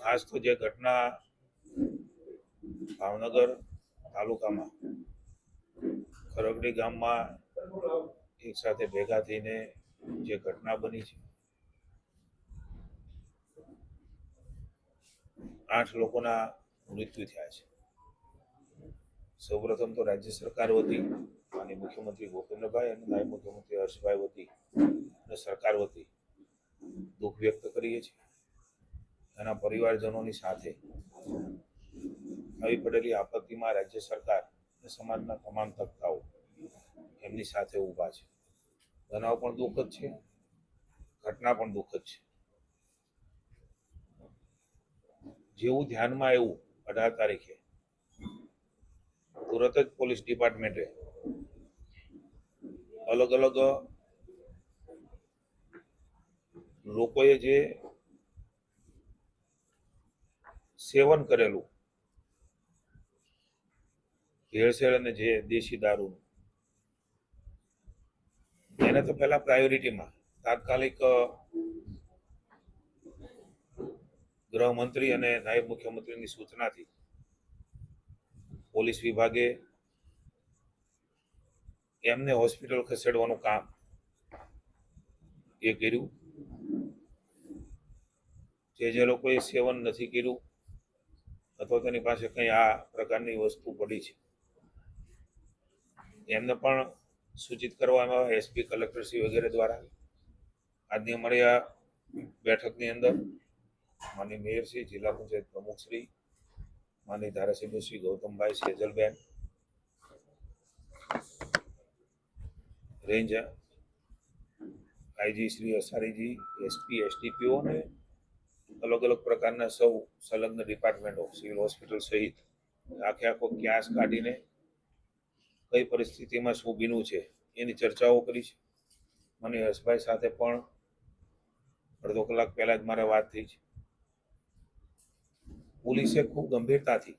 ખાસ તો જે ઘટના ભાવનગર તાલુકામાં ખરગડી ગામમાં એક સાથે ભેગા થઈને જે ઘટના બની છે, 8 લોકોના મૃત્યુ થયા છે. સૌપ્રથમ તો રાજ્ય સરકાર વતી માનનીય મુખ્યમંત્રી ભૂપેન્દ્રભાઈ અને નાયબ મુખ્યમંત્રી હર્ષભાઈ વતી અને સરકાર વતી દુઃખ વ્યક્ત કરીએ છીએ. એના પરિવારજનોની સાથે આવી પડેલી આપત્તિમાં રાજ્ય સરકાર અને સમાજના તમામ તબક્કાઓ એમની સાથે ઊભા છે. બનાવ પણ દુઃખદ છે, ઘટના પણ દુઃખદ છે. જેવું ધ્યાનમાં આવ્યું 18 તારીખે તુરત જ પોલીસ ડિપાર્ટમેન્ટે અલગ અલગ લોકોએ જે સેવન કરેલું ભેળસેળ અને જે દેશી દારૂ એને તો પહેલા પ્રાયોરિટીમાં તાત્કાલિક ગૃહમંત્રી અને નાયબ મુખ્યમંત્રીની સૂચનાથી પોલીસ વિભાગે એમને હોસ્પિટલ ખસેડવાનું કામ એ કર્યું. જે લોકોએ સેવન નથી કર્યું અથવા તેની પાસે કંઈ આ પ્રકારની વસ્તુ પડી છે એમને પણ સૂચિત કરવામાં આવે. એસપી, કલેક્ટરશ્રી વગેરે દ્વારા આજની અમારી આ બેઠકની અંદર માનનીય મેયરશ્રી, જિલ્લા પંચાયત પ્રમુખશ્રી, માનનીય ધારાસભ્યશ્રી ગૌતમભાઈ, સેજલબેન, રેન્જ આઈજી શ્રી અસારીજી, એસપી, એસડીપીઓ અને અલગ અલગ પ્રકારના સૌ સંલગ્ન ડિપાર્ટમેન્ટો, સિવિલ હોસ્પિટલ સહિત આખો ક્યાસ કાઢીને કઈ પરિસ્થિતિમાં શું બીનું છે એની ચર્ચાઓ કરી છે. મને હર્ષભાઈ સાથે પણ અડધો કલાક પહેલા જ મારે વાત થઈ છે. પોલીસે ખૂબ ગંભીરતાથી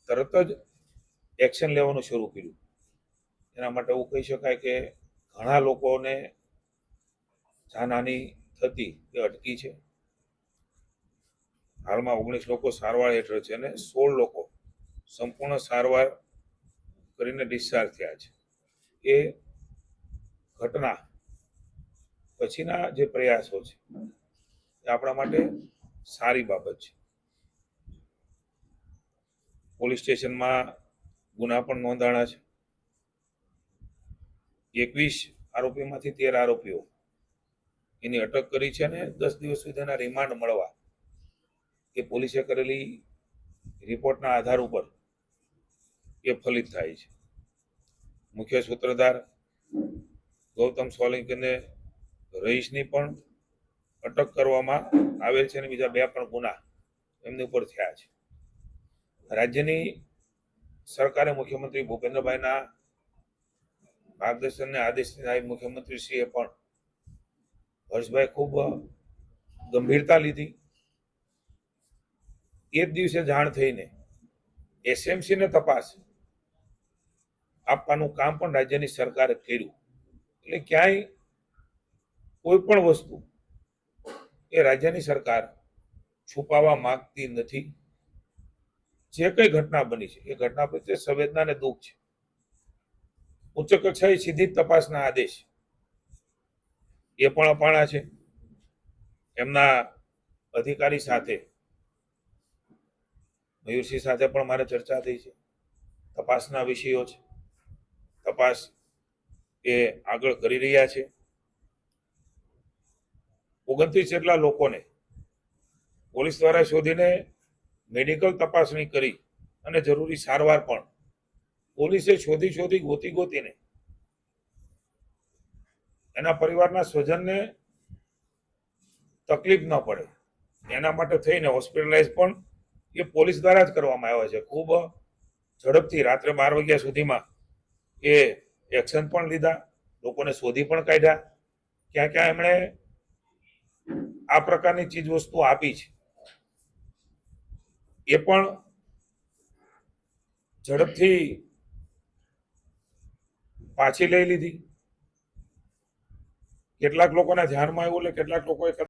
તરત જ એક્શન લેવાનું શરૂ કર્યું. એના માટે એવું કહી શકાય કે ઘણા લોકોને જાનહાનિ થતી એ અટકી છે. હાલમાં 19 લોકો સારવાર હેઠળ છે અને 16 લોકો સંપૂર્ણ સારવાર કરીને ડિસ્ચાર્જ થયા છે. એ ઘટના પછીના જે પ્રયાસો છે એ આપણા માટે સારી બાબત છે. પોલીસ સ્ટેશનમાં ગુના પણ નોંધાણા છે. 21 આરોપીમાંથી 13 આરોપીઓ એની અટક કરી છે અને 10 દિવસ સુધીના રિમાન્ડ મળવા એ પોલીસે કરેલી રિપોર્ટના આધાર ઉપર એ ફલિત થાય છે. મુખ્ય સૂત્રધાર ગૌતમ સોલંકીને રહીશની પણ અટક કરવામાં આવેલ છે અને બીજા 2 પણ ગુના એમની ઉપર થયા છે. રાજ્યની સરકારે મુખ્યમંત્રી ભૂપેન્દ્રભાઈના માર્ગદર્શન અને આદેશથી નાયબ મુખ્યમંત્રીશ્રીએ પણ હર્ષભાઈ ખૂબ ગંભીરતા લીધી. એ જ દિવસે જાણ થઈને એસએમસીને તપાસ આપવાનું કામ પણ રાજ્યની સરકારે કર્યું. એટલે ક્યાંય કોઈ પણ વસ્તુ એ રાજ્યની સરકાર છુપાવવા માંગતી નથી. જે કઈ ઘટના બની છે એ ઘટના પ્રત્યે સંવેદના અને દુઃખ છે. ઉચ્ચ કક્ષાએ સીધી તપાસના આદેશ એ પણ અપાણા છે. એમના અધિકારી સાથે મયુરસિંહ સાથે પણ મારે ચર્ચા થઈ છે. તપાસના વિષયો છે. તપાસ એ આગળ કરી રહ્યા છે. 29 જેટલા લોકોને પોલીસ દ્વારા શોધીને મેડિકલ તપાસણી કરી અને જરૂરી સારવાર પણ પોલીસે શોધી ગોતીને એના પરિવારના સ્વજનને તકલીફ ન પડે એના માટે થઈને હોસ્પિટલાઇઝ પણ એ પોલીસ દ્વારા જ કરવામાં આવ્યા છે. ખૂબ ઝડપથી રાત્રે 12 વાગ્યા સુધીમાં એ એક્શન પણ લીધા, લોકોને શોધી પણ કાઢ્યા. ક્યાં ક્યાં એમણે આ પ્રકારની ચીજ વસ્તુ આપી છે એ પણ ઝડપથી પાછી લઈ લીધી. કેટલાક લોકોના ધ્યાનમાં આવ્યું એટલે કેટલાક લોકોએ